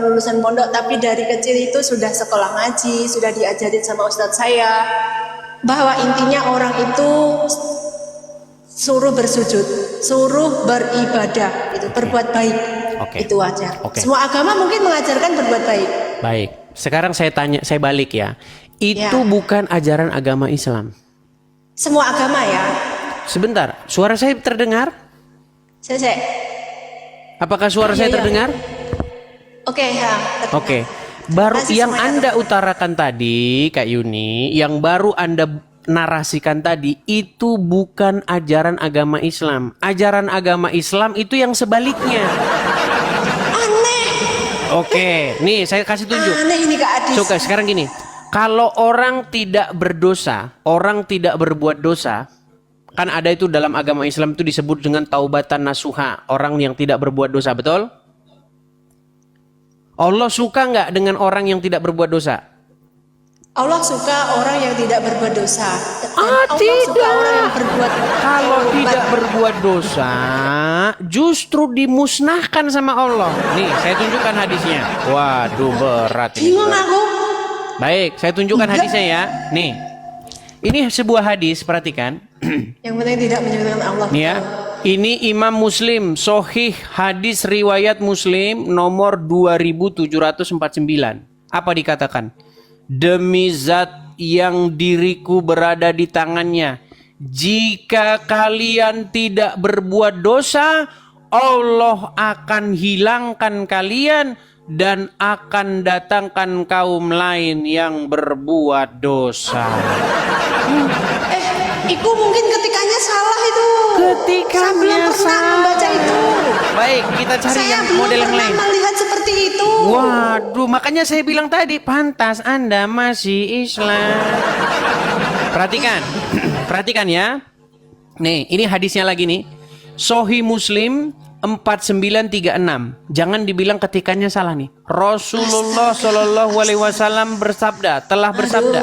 lulusan pondok, tapi dari kecil itu sudah sekolah ngaji, sudah diajarin sama ustadz saya bahwa intinya orang itu suruh bersujud, suruh beribadah, itu berbuat baik. Itu aja. Semua agama mungkin mengajarkan berbuat baik. Baik. Sekarang saya tanya, saya balik ya. Itu bukan ajaran agama Islam. Semua agama ya. Sebentar, suara saya terdengar? Saya. Apakah suara saya terdengar? Oke, ya. Oke. Baru yang Anda utarakan tadi, Kak Yuni, yang baru Anda narasikan tadi, itu bukan ajaran agama Islam. Ajaran agama Islam itu yang sebaliknya. Aneh. Oke, nih saya kasih tunjuk. Aneh ini Kak Adis. Coba sekarang gini. Kalau orang tidak berdosa, orang tidak berbuat dosa, kan ada itu dalam agama Islam itu disebut dengan taubatan nasuha, orang yang tidak berbuat dosa, betul? Allah suka nggak dengan orang yang tidak berbuat dosa? Allah suka orang yang tidak berbuat dosa. Allah tidak. Suka orang yang berbuat. Kalau tidak berbuat dosa, justru dimusnahkan sama Allah. Nih, saya tunjukkan hadisnya. Waduh, berat ini. Bingung aku. Baik, saya tunjukkan hadisnya ya. Nih, ini sebuah hadis, perhatikan. Yang penting tidak menyebutkan Allah. Nih ya, ini Imam Muslim, Sohih hadis riwayat Muslim nomor 2749. Apa dikatakan? Demi zat yang diriku berada di tangannya, jika kalian tidak berbuat dosa, Allah akan hilangkan kalian dan akan datangkan kaum lain yang berbuat dosa. Iku mungkin ketikanya salah itu. Ketikanya saya belum pernah salah. membaca itu. Baik, kita cari yang model yang lain. Saya belum pernah melihat seperti itu. Waduh, makanya saya bilang tadi, pantas Anda masih Islam. Perhatikan, perhatikan ya. Nih, ini hadisnya lagi nih. Sahih Muslim 4936. Jangan dibilang ketikannya salah nih. Rasulullah Shallallahu Alaihi Wasallam telah bersabda,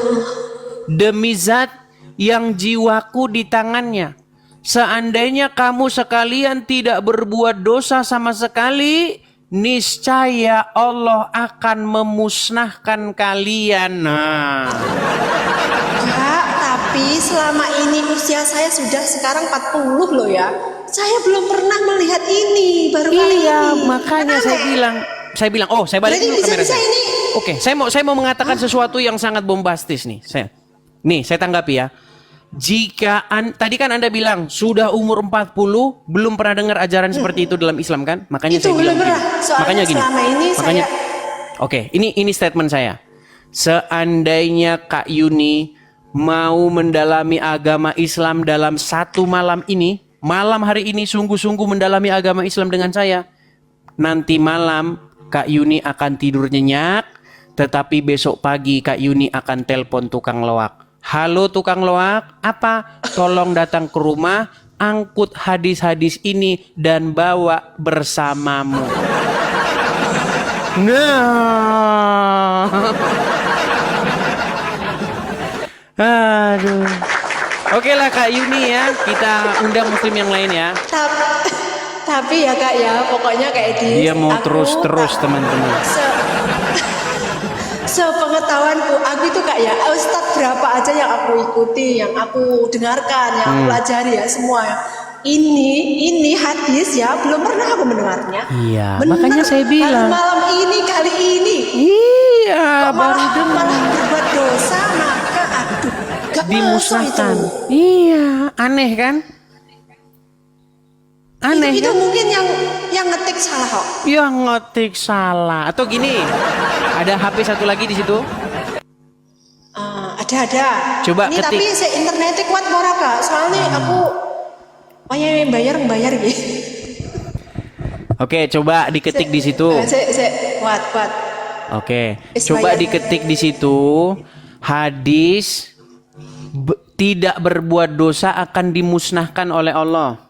demi zat yang jiwaku di tangannya, seandainya kamu sekalian tidak berbuat dosa sama sekali, niscaya Allah akan memusnahkan kalian. Nah. Kak, tapi selama ini usia saya sudah sekarang 40 loh ya. Saya belum pernah melihat ini, baru kali ini. Iya, makanya saya bilang, oh, saya balik dulu kamera saya. Oke, saya mau mengatakan sesuatu yang sangat bombastis nih. Saya tanggapi ya. Jika tadi kan Anda bilang sudah umur 40 belum pernah dengar ajaran seperti itu dalam Islam kan? Makanya itu saya bilang belum pernah. Makanya gini. Selama ini makanya Oke, ini statement saya. Seandainya Kak Yuni mau mendalami agama Islam dalam satu malam ini, malam hari ini sungguh-sungguh mendalami agama Islam dengan saya, nanti malam Kak Yuni akan tidur nyenyak, tetapi besok pagi Kak Yuni akan telepon tukang loak. Halo tukang loak, apa? Tolong datang ke rumah, angkut hadis-hadis ini dan bawa bersamamu. Nah. Aduh. Oke lah Kak Yuni ya, kita undang muslim yang lain ya. Tapi ya Kak ya, pokoknya kayak dia mau terus-terus teman-teman. Sepengetahuanku, aku itu Kak ya, ustadz berapa aja yang aku ikuti, yang aku dengarkan, yang aku pelajari ya semua ya. Ini hadis ya, belum pernah aku mendengarnya. Iya, makanya saya bilang. Malam ini, kali ini. Iya, baru dengar. Malah berbuat dosa, maka aduh, gak dimusnahkan. Iya, aneh kan? Aneh itu kan? Mungkin yang ngetik salah kok. Yang ngetik salah. Atau gini, ada HP satu lagi di situ. Ada. Coba ini ketik. Tapi saya internetnya kuat ora Kak. Soalnya aku bayar gitu. Oke, coba diketik di situ. Kuat. Oke, coba diketik di situ. Hadis tidak berbuat dosa akan dimusnahkan oleh Allah.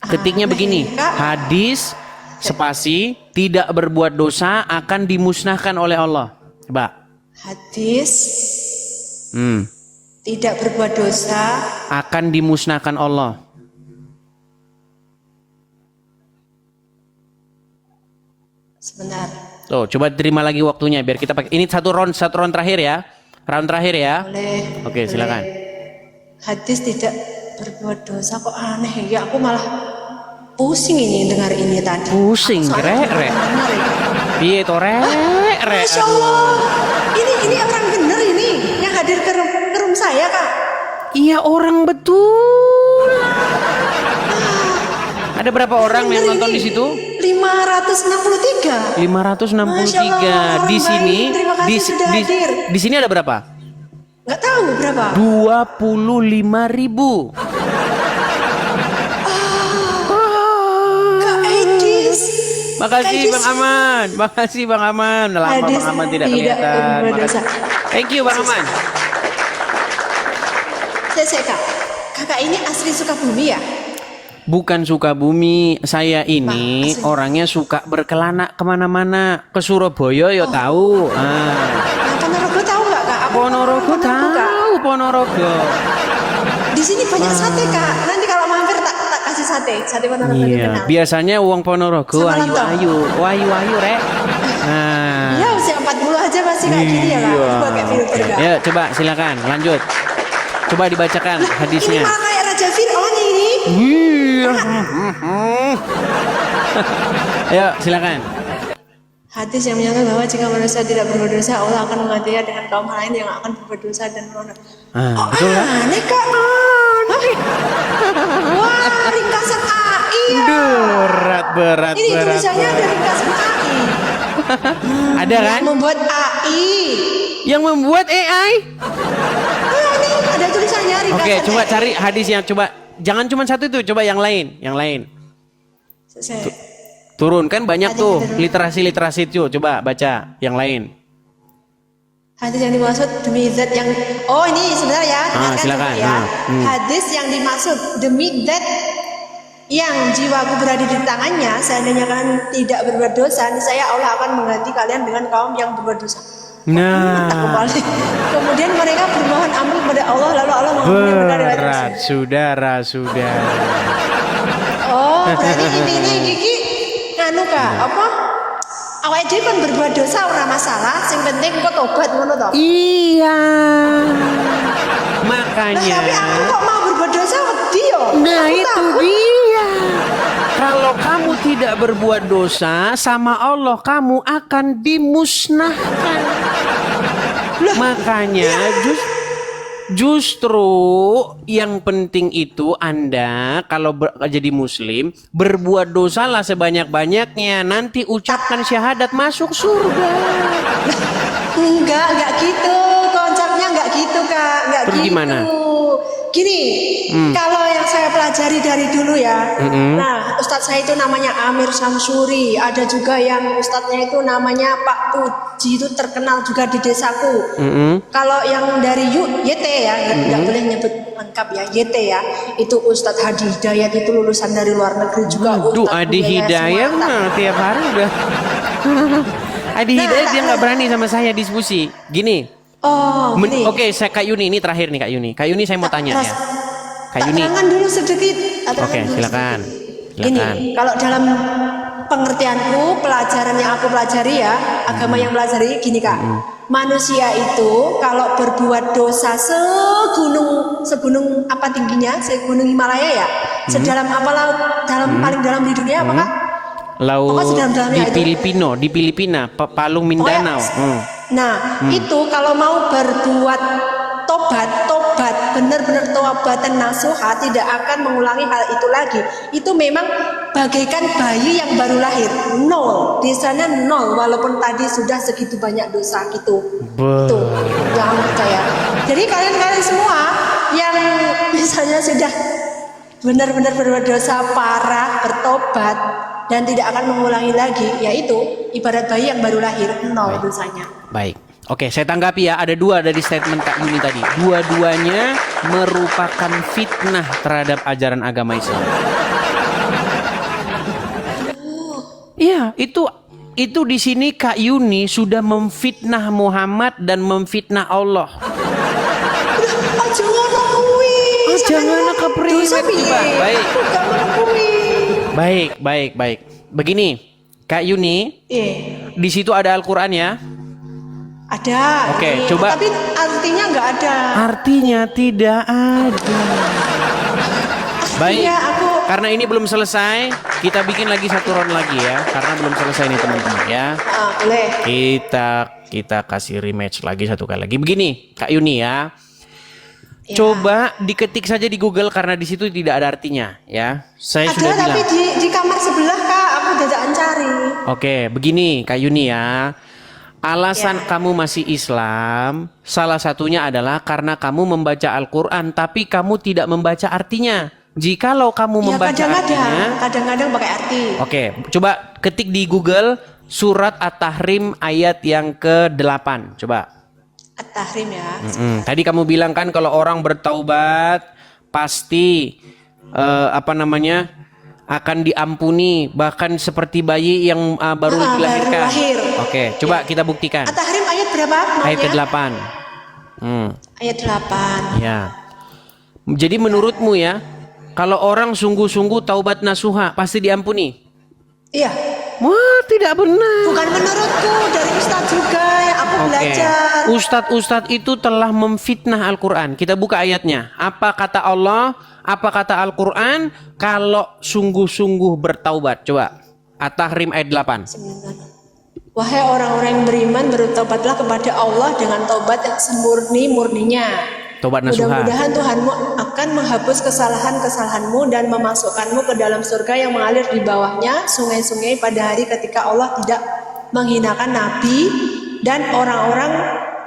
Ketiknya begini, hadis spasi tidak berbuat dosa akan dimusnahkan oleh Allah. Coba. Hadis tidak berbuat dosa akan dimusnahkan Allah. Sebentar. Tuh, coba terima lagi waktunya biar kita pakai. Ini satu round terakhir ya. Round terakhir ya. Boleh. Oke, silakan. Hadis tidak berbuat dosa kok aneh ya. Aku malah pusing ini dengar ini tadi. Pusing, rek. Piye to rek. Masya Allah. Ini orang bener ini yang hadir ke room saya, Kak. Iya, orang betul. Ada berapa orang yang Bener nonton ini. di situ? 563. 563. Di sini Terima kasih sudah hadir. di sini ada berapa? Nggak tahu berapa. 25.000. Kak Edis. Makasih Bang Aman. Makasih Bang Aman. Udah lama Hadis Bang Aman tidak tidak kelihatan. berdosa. Makasih. Thank you Bang Aman. Saya Kak. Kakak ini asli Sukabumi ya? Bukan Sukabumi, saya ini Asli. orangnya suka berkelana kemana-mana. Ke Surabaya ya tahu. Nah, Ponorogo tahu nggak Kak? Aku Ponorogo Kak. tahu, Ponorogo. Di sini banyak sate Kak. Nanti kalau mampir tak kasih sate Ponorogo Iya, dikenal. biasanya uang Ponorogo Sama lontong. ayu rek. Nah. Ya usia 40 aja masih kayak gini ya Kak. Iya. Pakai filter Kak. Ya, coba silakan lanjut. Coba dibacakan Ini hadisnya. malah kayak Raja Fir'aun ini. Iya. Ayo, silakan. Hadis yang menyatakan bahwa jika manusia tidak berbuat dosa, Allah akan menggantinya dengan kaum lain yang akan berbuat dosa dan melanggar. Betul kan? Aneh Kak. Wah, ringkasan AI ya. Berat. Ini tulisannya ada ringkasan AI. Ada kan? Yang membuat AI. Yang membuat AI? Ini ada tulisannya ringkasan. Oke, coba AI. cari hadis yang coba. Jangan cuma satu itu, coba yang lain. Turun kan banyak Hadis tuh yang literasi itu. Coba baca yang lain. Hadis yang dimaksud demi zat yang ini sebentar ya, dengarkan silakan. coba ya. Hadis yang dimaksud demi zat yang jiwaku berada di tangannya, seandainya kalian tidak berbuat dosa, niscaya Allah akan mengganti kalian dengan kaum yang berbuat dosa. Nah, Kemudian mereka bermohon ampun kepada Allah, lalu Allah mengampuni mereka dengan berat, saudara. Oh, berarti ini Gigi nganu Kak, apa? Awake dhewe kan berbuat dosa ora masalah, sing penting kok tobat ngono to. Iya. Nah, Makanya. tapi aku kok mau berbuat dosa wedi yo. Nah, Aku itu takut. dia. Kalau kamu tidak berbuat dosa, sama Allah kamu akan dimusnahkan. Makanya justru yang penting itu Anda kalau jadi muslim berbuat dosalah sebanyak-banyaknya, nanti ucapkan syahadat masuk surga. Enggak gitu. Konsepnya enggak gitu, Kak. Enggak Terus gitu. gimana? Gini, kalau yang saya pelajari dari dulu ya. Nah, ustadz saya itu namanya Amir Samsuri. Ada juga yang ustadznya itu namanya Pak Puji, itu terkenal juga di desaku. Kalau yang dari YT ya, nggak boleh nyebut lengkap ya, YT ya. Itu Ustadz Hadi Hidayat, itu lulusan dari luar negeri juga. Duh, Ustadz Adi budaya Hidayat Sumatera. mah tiap hari udah. Adi Hidayat dia nggak berani sama saya diskusi. Gini. Oh, gini. Oke, saya Kak Yuni ini terakhir nih Kak Yuni. Kak Yuni saya mau tanya ya. Kak Yuni. Terangkan dulu sedikit. Oke, silakan. Ini kalau dalam pengertianku, pelajaran yang aku pelajari ya, agama yang pelajari gini Kak. Manusia itu kalau berbuat dosa segunung apa tingginya, segunung Himalaya ya, sedalam apa laut, paling dalam di dunia apakah? Laut Pokoknya sedalam-dalamnya di itu. Filipina, Palung Mindanao. Nah, itu kalau mau berbuat tobat, benar-benar tobatan nasuha, tidak akan mengulangi hal itu lagi. Itu memang bagaikan bayi yang baru lahir, nol, di sana nol, walaupun tadi sudah segitu banyak dosa gitu. Tuh, jangan percaya. Jadi kalian semua yang misalnya sudah benar-benar berbuat dosa parah, bertobat dan tidak akan mengulangi lagi, yaitu ibarat bayi yang baru lahir, nol dosanya. Baik. Oke, saya tanggapi ya. Ada dua dari statement Kak Yuni tadi. Dua-duanya merupakan fitnah terhadap ajaran agama Islam. Iya, itu di sini Kak Yuni sudah memfitnah Muhammad dan memfitnah Allah. Jangan akui. Jangan kepriwet. Baik. Aku gak mengakui. Baik. Begini, Kak Yuni, Iya. di situ ada Al-Qur'an ya? Ada. Oke, ini. coba. Tapi artinya nggak ada. Artinya tidak ada. Baik. Iya, Karena ini belum selesai, kita bikin lagi satu round lagi ya. Karena belum selesai nih teman-teman ya. Boleh. Kita kasih rematch lagi satu kali lagi. Begini, Kak Yuni ya. Ya. Coba diketik saja di Google karena di situ tidak ada artinya ya. Saya Ada sudah bilang. tapi di kamar sebelah Kak, aku dadaan cari. Oke, begini Kak Yuni ya. Alasan kamu masih Islam, salah satunya adalah karena kamu membaca Al-Quran, tapi kamu tidak membaca artinya. Jikalau kamu membaca artinya, kadang-kadang pakai arti. oke, coba ketik di Google surat At-Tahrim ayat yang ke-8. Coba. At-Tahrim ya. Tadi kamu bilang kan kalau orang bertaubat pasti akan diampuni, bahkan seperti bayi yang baru dilahirkan. lahir. Oke, coba kita buktikan. At-Tahrim ayat berapa? Ayat ke-8. Ayat 8. Ya. Jadi menurutmu ya, kalau orang sungguh-sungguh taubat nasuha pasti diampuni? Iya. Wah, tidak benar. Bukan menurutku, dari Ustadz juga yang aku belajar. Ustadz itu telah memfitnah Al-Quran. Kita buka ayatnya. Apa kata Allah? Apa kata Al-Quran? Kalau sungguh-sungguh bertaubat. Coba. At-Tahrim ayat 8. Wahai orang-orang yang beriman, bertaubatlah kepada Allah dengan taubat yang semurni-murninya. Taubat nasuha. Mudah-mudahan Tuhanmu akan menghapus kesalahan-kesalahanmu dan memasukkanmu ke dalam surga yang mengalir di bawahnya sungai-sungai pada hari ketika Allah tidak menghinakan Nabi dan orang-orang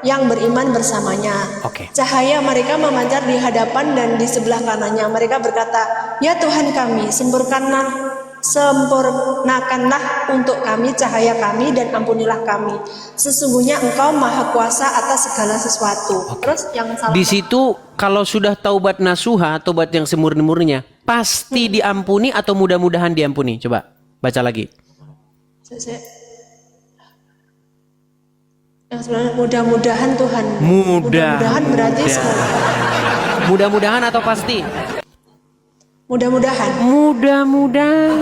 yang beriman bersamanya. Oke. Cahaya mereka memancar di hadapan dan di sebelah kanannya. Mereka berkata, "Ya Tuhan kami, sempurnakanlah untuk kami cahaya kami dan ampunilah kami. Sesungguhnya Engkau Maha Kuasa atas segala sesuatu." Terus yang salah. Di situ kalau sudah taubat nasuha, taubat yang semurni-murninya, pasti diampuni atau mudah-mudahan diampuni? Coba baca lagi. Yang sebenarnya mudah-mudahan Tuhan. Mudah-mudahan berarti semoga. Mudah-mudahan atau pasti? Mudah-mudahan. Mudah-mudahan.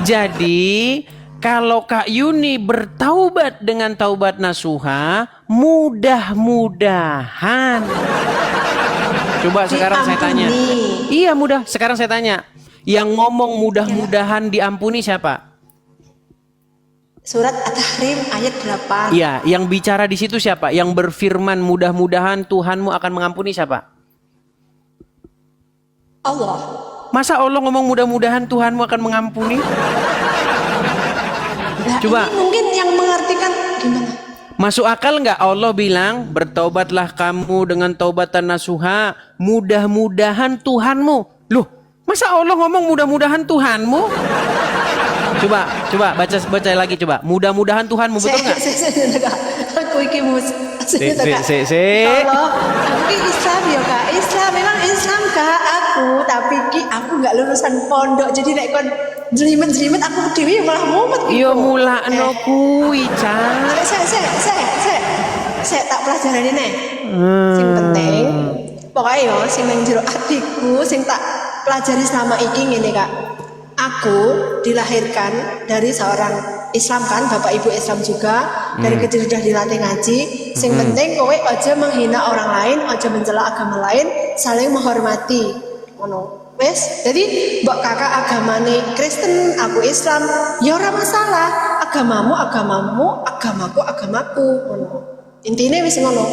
Jadi kalau Kak Yuni bertaubat dengan taubat nasuha, mudah-mudahan. Coba sekarang saya tanya. Iya mudah. Sekarang saya tanya. Yang ngomong mudah-mudahan diampuni siapa? Surat At-Tahrim ayat 8. Iya, yang bicara di situ siapa? Yang berfirman mudah-mudahan Tuhanmu akan mengampuni siapa? Allah. Masa Allah ngomong mudah-mudahan Tuhanmu akan mengampuni? Nah, Coba. ini mungkin yang mengartikan gimana? Masuk akal nggak Allah bilang bertaubatlah kamu dengan taubatan nasuha, mudah-mudahan Tuhanmu. Loh, masa Allah ngomong mudah-mudahan Tuhanmu? Coba baca lagi coba. Mudah-mudahan Tuhanmu, betul nggak? Aku iki mus. Se. Kalau aku ki Islam ya Kak. Islam memang Islam Kak aku, tapi ki aku nggak lulusan pondok. Jadi nek kon jelimet-jelimet aku dhewe malah mumet. Iya mulakno kuwi, Cak. Saya tak pelajaran ini. Sing penting pokoknya yo sing nang jero atiku sing tak pelajari selama iki ngene Kak. Aku dilahirkan dari seorang Islam kan, bapak ibu Islam juga. Dari kecil sudah dilatih ngaji. Sing penting kowe aja menghina orang lain, aja mencela agama lain, saling menghormati. Ngono. Wes, jadi mbok kakak agamane Kristen, aku Islam, ya ora masalah. Agamamu, agamaku, ngono. Intine wis ngono.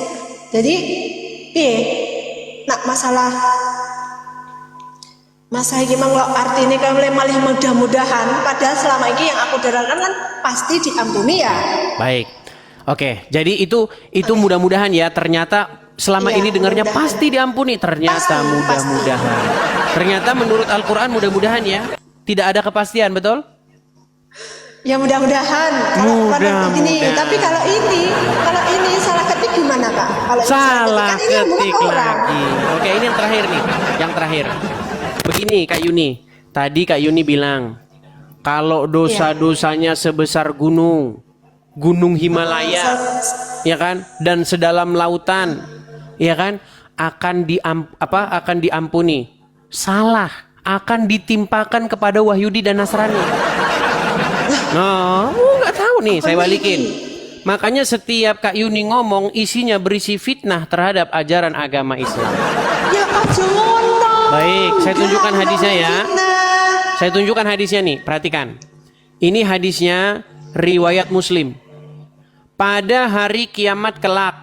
Jadi piye? Nak masalah masa iki mang lo artine kawle malih mudah-mudahan padahal selama ini yang aku dengarkan kan pasti diampuni ya. Baik. Oke, jadi itu mudah-mudahan ya. Ternyata selama Iya, ini dengarnya mudah-mudahan. pasti diampuni. Ternyata Pasti, mudah-mudahan. Ternyata menurut Al-Qur'an mudah-mudahan ya. Tidak ada kepastian, betul? Ya mudah-mudahan. Kalau gini, tapi kalau ini salah ketik gimana Kak? Kalau ini Salah kan ini yang bukan ketik orang. lagi. Oke, ini yang terakhir nih. Yang terakhir. Begini Kak Yuni, tadi Kak Yuni bilang kalau dosa-dosanya sebesar gunung Himalaya, ya kan, dan sedalam lautan, ya kan, akan diampuni. Salah. akan ditimpakan kepada Wahyudi dan Nasrani. Nah, nggak tahu nih, saya balikin. Makanya setiap Kak Yuni ngomong isinya berisi fitnah terhadap ajaran agama Islam. Ya aja ngono. Baik, saya tunjukkan hadisnya ya. Fitnah. Saya tunjukkan hadisnya nih, perhatikan. Ini hadisnya riwayat Muslim. Pada hari kiamat kelak,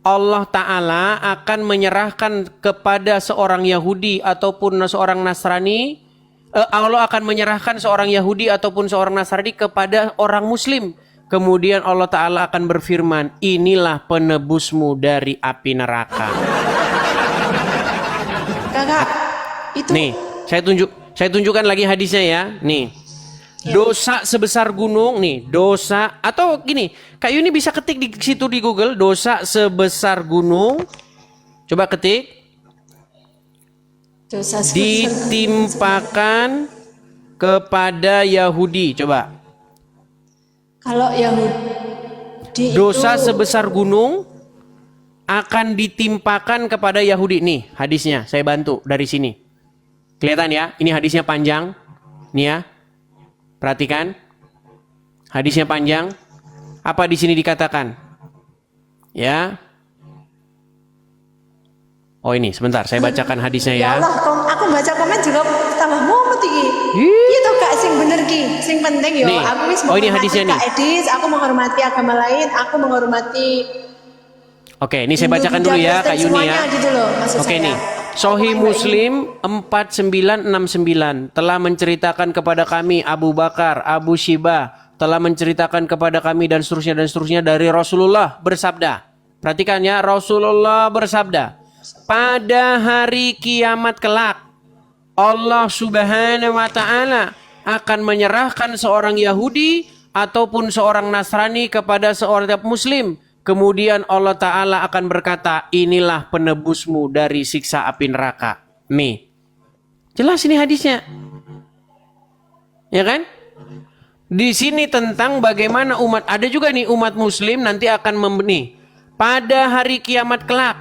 Allah Ta'ala akan menyerahkan kepada seorang Yahudi ataupun seorang Nasrani. Allah akan menyerahkan seorang Yahudi ataupun seorang Nasrani kepada orang Muslim. Kemudian Allah Ta'ala akan berfirman, inilah penebusmu dari api neraka. Kakak, itu Nih, saya tunjukkan lagi hadisnya ya. Nih. Dosa sebesar gunung nih, dosa atau gini, Kak Yuni bisa ketik di situ di Google, dosa sebesar gunung. Coba ketik. dosa sebesar Ditimpakan kepada Yahudi. Coba. kalau Yahudi Dosa itu sebesar gunung akan ditimpakan kepada Yahudi. Nih, hadisnya saya bantu dari sini. Kelihatan ya? Ini hadisnya panjang. Nih ya. Perhatikan, hadisnya panjang. Apa di sini dikatakan? Ya. Oh ini, sebentar, saya bacakan hadisnya ya ya. Allah, aku baca komen juga tambah mumet iki. Ih. Itu Kak sing bener ki, sing penting yo. Nih. Aku wis Oh, ini menghormati hadisnya Kak Edis, aku menghormati agama lain, aku menghormati Oke, ini saya Hindu, bacakan Buddha, dulu ya, Kristen, Kak Yuni semuanya ya. gitu loh, maksud Oke saya. nih. Sahih Muslim 4969 telah menceritakan kepada kami Abu Bakar, Abu Shibah telah menceritakan kepada kami dan seterusnya dari Rasulullah bersabda. Perhatikan ya, Rasulullah bersabda, pada hari kiamat kelak Allah Subhanahu wa taala akan menyerahkan seorang Yahudi ataupun seorang Nasrani kepada seorang Muslim. Kemudian Allah Ta'ala akan berkata, inilah penebusmu dari siksa api neraka. Nih. Jelas ini hadisnya. Ya kan? Di sini tentang bagaimana umat, ada juga nih umat muslim nanti akan membeni. Pada hari kiamat kelak,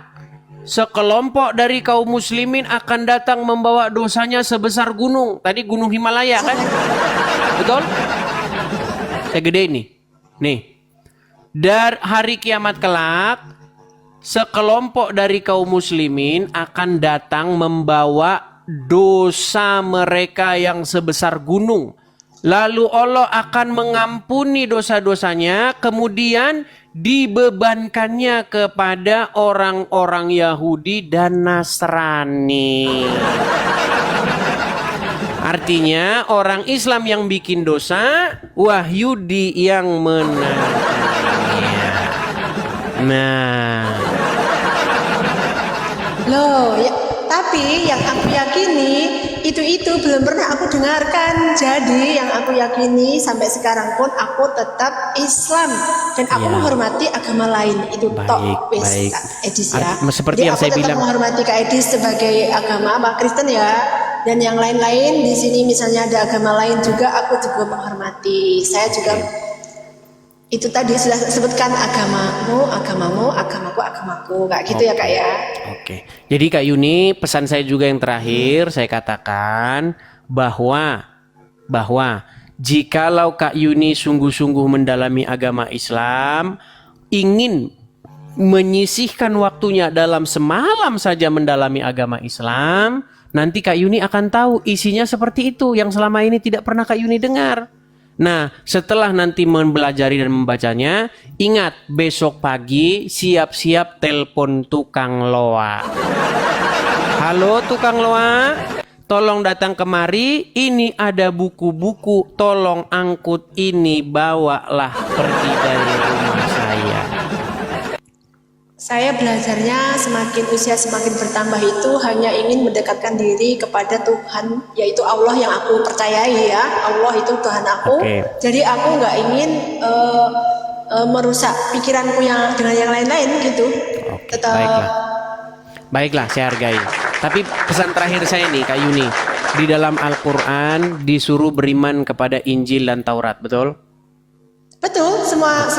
sekelompok dari kaum muslimin akan datang membawa dosanya sebesar gunung. Tadi gunung Himalaya kan? Betul? Segede ini. Nih. Dari hari kiamat kelak, sekelompok dari kaum muslimin akan datang membawa dosa mereka yang sebesar gunung. Lalu Allah akan mengampuni dosa-dosanya, kemudian dibebankannya kepada orang-orang Yahudi dan Nasrani. Artinya orang Islam yang bikin dosa, Wahyudi yang menanggung. Nah, Loh, ya, tapi yang aku yakini itu belum pernah aku dengarkan. Jadi yang aku yakini sampai sekarang pun aku tetap Islam dan aku Ya. menghormati agama lain. Itu Baik, tok wis, baik. Kak Edis ya. Seperti Jadi yang aku saya tetap bilang. menghormati Kak Edis sebagai agama apa Kristen ya. Dan yang lain-lain di sini misalnya ada agama lain juga aku juga menghormati. Saya juga itu tadi sudah sebutkan agamamu, agamaku, kayak gitu ya Kak ya. Oke. Jadi Kak Yuni, pesan saya juga yang terakhir saya katakan bahwa jikalau Kak Yuni sungguh-sungguh mendalami agama Islam, ingin menyisihkan waktunya dalam semalam saja mendalami agama Islam, nanti Kak Yuni akan tahu isinya seperti itu yang selama ini tidak pernah Kak Yuni dengar. Nah, setelah nanti mempelajari dan membacanya, ingat besok pagi siap-siap telepon tukang loa. Halo tukang loa, tolong datang kemari, ini ada buku-buku, tolong angkut ini, bawalah pergi dari rumah saya. Saya belajarnya semakin usia semakin bertambah itu hanya ingin mendekatkan diri kepada Tuhan, yaitu Allah yang aku percayai ya. Allah itu Tuhan aku. Oke. Jadi aku nggak ingin merusak pikiranku yang dengan yang lain-lain gitu. Oke, baiklah, saya hargai. Tapi pesan terakhir saya nih Kak Yuni, di dalam Al-Quran disuruh beriman kepada Injil dan Taurat, betul? Betul, semua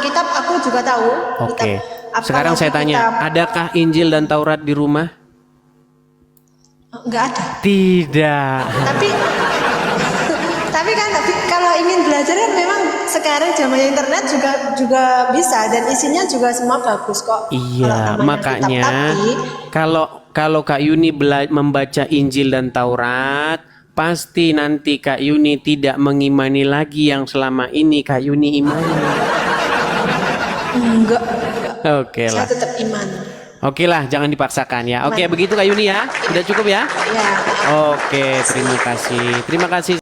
kitab aku juga tahu. Oke. Kitab, Sekarang saya tanya, adakah Injil dan Taurat di rumah? Enggak ada. Tidak. Tapi kan kalau ingin belajar kan memang sekarang zamannya internet juga bisa dan isinya juga semua bagus kok. Iya, Kalau namanya makanya kitab. Tapi kalau Kak Yuni membaca Injil dan Taurat, pasti nanti Kak Yuni tidak mengimani lagi yang selama ini Kak Yuni imani. enggak. Oke Saya lah. tetap iman. Oke lah, jangan dipaksakan ya. Oke, begitu Kak Yuni ya. Sudah cukup ya? Ya. Oke, terima kasih. Terima kasih.